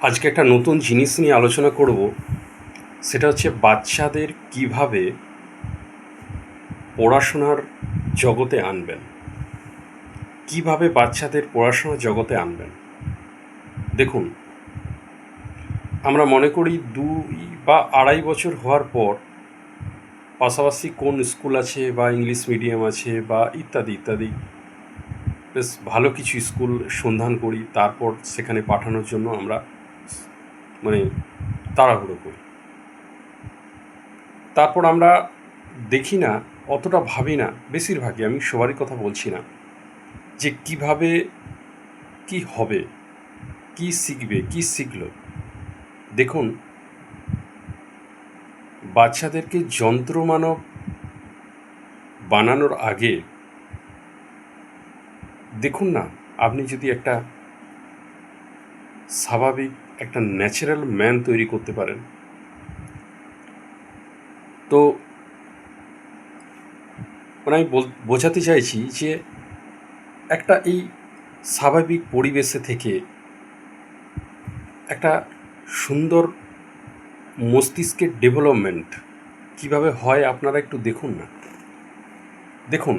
আজকে একটা নতুন জিনিস নিয়ে আলোচনা করব। সেটা হচ্ছে বাচ্চাদের কিভাবে পড়াশোনার জগতে আনবেন। কিভাবে বাচ্চাদের পড়াশোনার জগতে আনবেন। দেখুন, আমরা মনে করি 2 বা 2.5 বছর হওয়ার পর পাশাপাশি কোন স্কুল আছে বা ইংলিশ মিডিয়াম আছে বা ইত্যাদি ইত্যাদি বেশ ভালো কিছু স্কুল সন্ধান করি, তারপর সেখানে পাঠানোর জন্য আমরা মানে তাড়াহুড়ো করি। তারপর আমরা দেখি না, অতটা ভাবি না, বেশিরভাগই, আমি সবারই কথা বলছি না, যে কিভাবে কি হবে, কি শিখবে, কি শিখলো। দেখুন, বাচ্চাদেরকে যন্ত্রমানব বানানোর আগে দেখুন না, আপনি যদি একটা স্বাভাবিক একটা ন্যাচারাল ম্যান তৈরি করতে পারেন, তো আমি বোঝাতে চাইছি যে একটা এই স্বাভাবিক পরিবেশে থেকে একটা সুন্দর মস্তিষ্কের ডেভেলপমেন্ট কিভাবে হয় আপনারা একটু দেখুন না। দেখুন,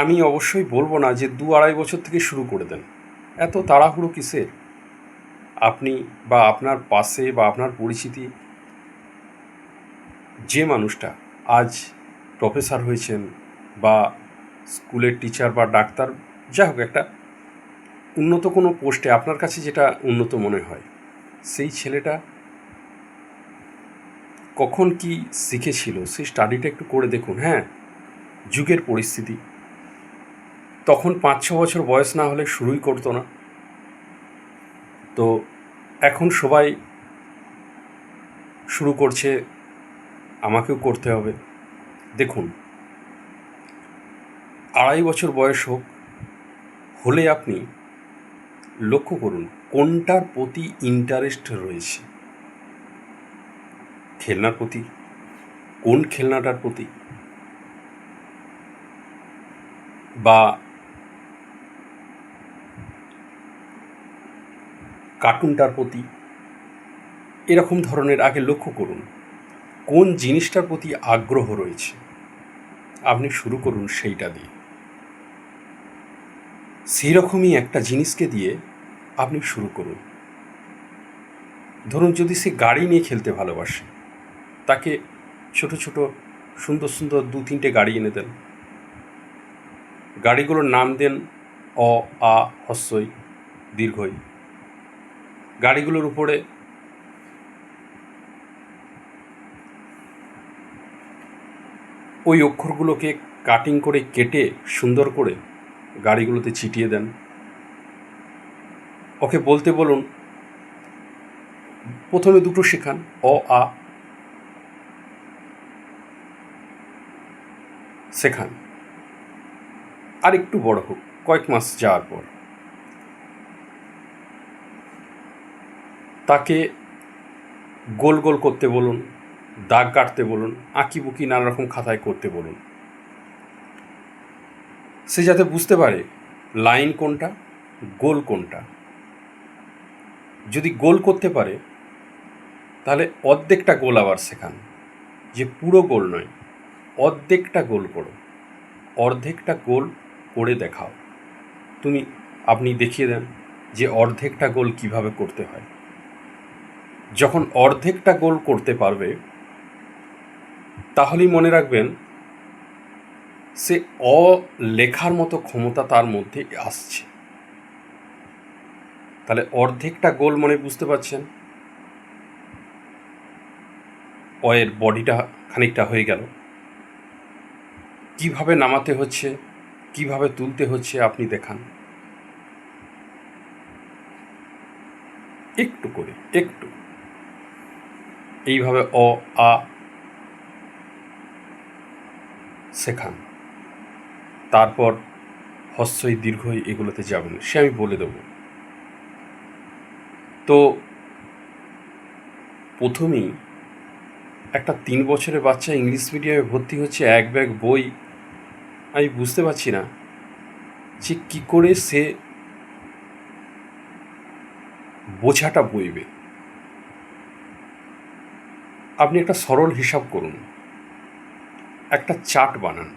আমি অবশ্যই বলবো না যে 2-2.5 বছর থেকে শুরু করে দেন। এত তাড়াহুড়ো কিসের? আপনি বা আপনার পাশে বা আপনার পরিচিতি যে মানুষটা আজ প্রফেসর হয়েছেন বা স্কুলের টিচার বা ডাক্তার, যা হোক একটা উন্নত কোনো পোস্টে, আপনার কাছে যেটা উন্নত মনে হয়, সেই ছেলেটা কখন কি শিখেছিল সেই স্টাডিটা একটু করে দেখুন। হ্যাঁ, যুগের পরিস্থিতি, তখন 5-6 বছর বয়স না হলে শুরুই করতো না। তো এখন সবাই শুরু করছে, আমাকেও করতে হবে। দেখুন, 2.5 বছর বয়স হলে আপনি লক্ষ্য করুন কোনটার প্রতি ইন্টারেস্ট রয়েছে। খেলনার প্রতি? কোন খেলনাটার প্রতি? বা কার্টুনটার প্রতি? এরকম ধরনের আগে লক্ষ্য করুন কোন জিনিসটার প্রতি আগ্রহ রয়েছে, আপনি শুরু করুন সেইটা দিয়ে। সেই রকমই একটা জিনিসকে দিয়ে আপনি শুরু করুন। ধরুন, যদি সে গাড়ি নিয়ে খেলতে ভালোবাসে, তাকে ছোট ছোট সুন্দর সুন্দর 2-3টে গাড়ি এনে দেন। গাড়িগুলোর নাম দেন অ, আ, হ্রস্বই, দীর্ঘই। গাড়িগুলোর উপরে ওই অক্ষরগুলোকে কাটিং করে কেটে সুন্দর করে গাড়িগুলোতে চিটিয়ে দেন। ওকে বলতে বলুন, প্রথমে 2টো শেখান, অ, আ শেখান। আর একটু বড় হোক, কয়েক মাস যাওয়ার পর তাকে গোল গোল করতে বলুন, দাগ কাটতে বলুন, আঁকিবুকি নানা রকম খাতায় করতে বলুন। সে যাতে বুঝতে পারে লাইন কোনটা, গোল কোনটা। যদি গোল করতে পারে তাহলে অর্ধেকটা গোল আবার শেখান, যে পুরো গোল নয়, অর্ধেকটা গোল করো, অর্ধেকটা গোল করে দেখাও। আপনি দেখিয়ে দেন যে অর্ধেকটা গোল কিভাবে করতে হয়। যখন অর্ধেকটা গোল করতে পারবে, তাহলেই মনে রাখবেন সে লেখার মতো ক্ষমতা তার মধ্যে আসছে। তাহলে অর্ধেকটা গোল মানে বুঝতে পারছেন, এর বডিটা খানিকটা হয়ে গেল। কিভাবে নামাতে হচ্ছে, কিভাবে তুলতে হচ্ছে আপনি দেখান, একটু করে, একটু এইভাবে অ, আ শেখান। তারপর হ্রস্বই, দীর্ঘই এগুলোতে যাবেন, সে আমি বলে দেবো। তো প্রথমেই একটা 3 বছরের বাচ্চা ইংলিশ মিডিয়ামে ভর্তি হচ্ছে, এক ব্যাগ বই। আমি বুঝতে পারছি না যে কী করে সে বোঝাটা বইবে। আপনি একটা সরল হিসাব করুন, একটা চার্ট বানান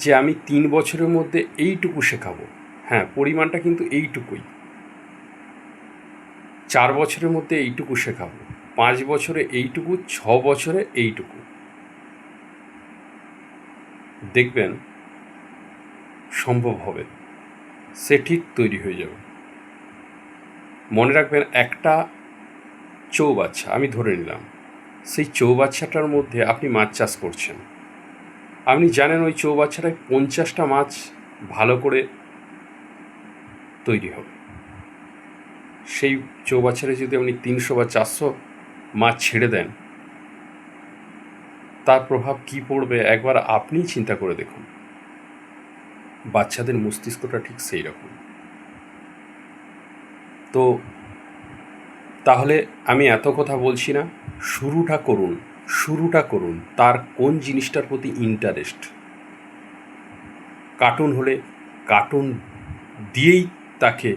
যে আমি 3 বছরের মধ্যে এইটুকু শেখাবো। হ্যাঁ, পরিমাণটা কিন্তু এইটুকুই। 4 বছরের মধ্যে এইটুকু শেখাবো, 5 বছরে এইটুকু, 6 বছরে এইটুকু। দেখবেন সম্ভব হবে, সে ঠিক তৈরি হয়ে যাবে। মনে রাখবেন, একটা চৌবাচ্চা আমি ধরে নিলাম, সেই চৌবাচ্চাটার মধ্যে আপনি মাছ চাষ করছেন। আপনি জানেন ওই চৌবাচ্চাটায় 50টা মাছ ভালো করে তৈরি হবে। সেই চৌবাচ্চারে যদি আপনি 300 বা 400 মাছ ছেড়ে দেন, তার প্রভাব কী পড়বে একবার আপনিই চিন্তা করে দেখুন। বাচ্চাদের মস্তিষ্কটা ঠিক সেই রকম। তো তাহলে আমি এত কথা বলছি না, শুরুটা করুন তার কোন জিনিসটার প্রতি ইন্টারেস্ট। কার্টুন হলে কার্টুন দিয়েই তাকে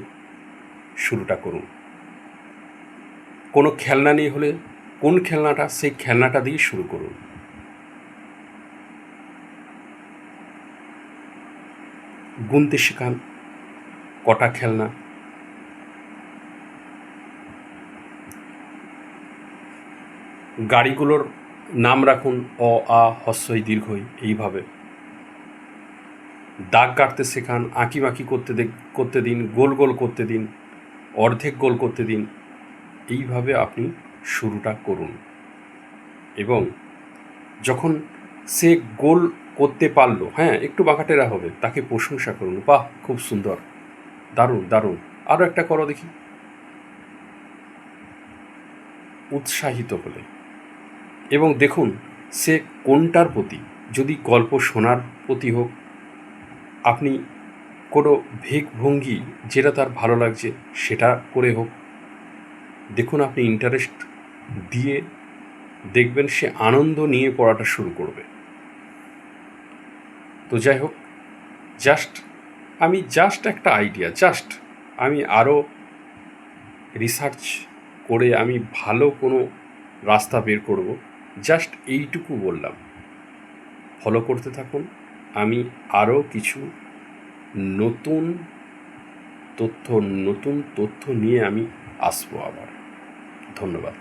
শুরুটা করুন। কোনো খেলনা নিয়ে হলে কোন খেলনাটা, সেই খেলনাটা দিয়ে শুরু করুন। গুনতে শেখান, কটা খেলনা। গাড়িগুলোর নাম রাখুন অ, আ, হ্রস্বই, দীর্ঘই, এইভাবে। দাগ কাটতে শেখান, আঁকিবাঁকি করতে দিন, গোল গোল করতে দিন, অর্ধেক গোল করতে দিন। এইভাবে আপনি শুরুটা করুন এবং যখন সে গোল করতে পারলো, হ্যাঁ একটু বাঁকাটেরা হবে, তাকে প্রশংসা করুন, বাহ খুব সুন্দর, দারুণ দারুণ, আরও একটা করো দেখি। উৎসাহিত হলে এবং দেখুন সে কোনটার প্রতি, যদি গল্প শোনার প্রতি হোক, আপনি কোনো ভঙ্গি যেটা তার ভালো লাগছে সেটা করে হোক, দেখুন আপনি ইন্টারেস্ট দিয়ে দেখবেন সে আনন্দ নিয়ে পড়াটা শুরু করবে। তো যাই হোক, আমি একটা আইডিয়া, আমি আরও রিসার্চ করে আমি ভালো কোনো রাস্তা বের করব, এইটুকু বললাম। ফলো করতে থাকুন, আমি আরও কিছু নতুন তথ্য নিয়ে আমি আসবো আবার। ধন্যবাদ।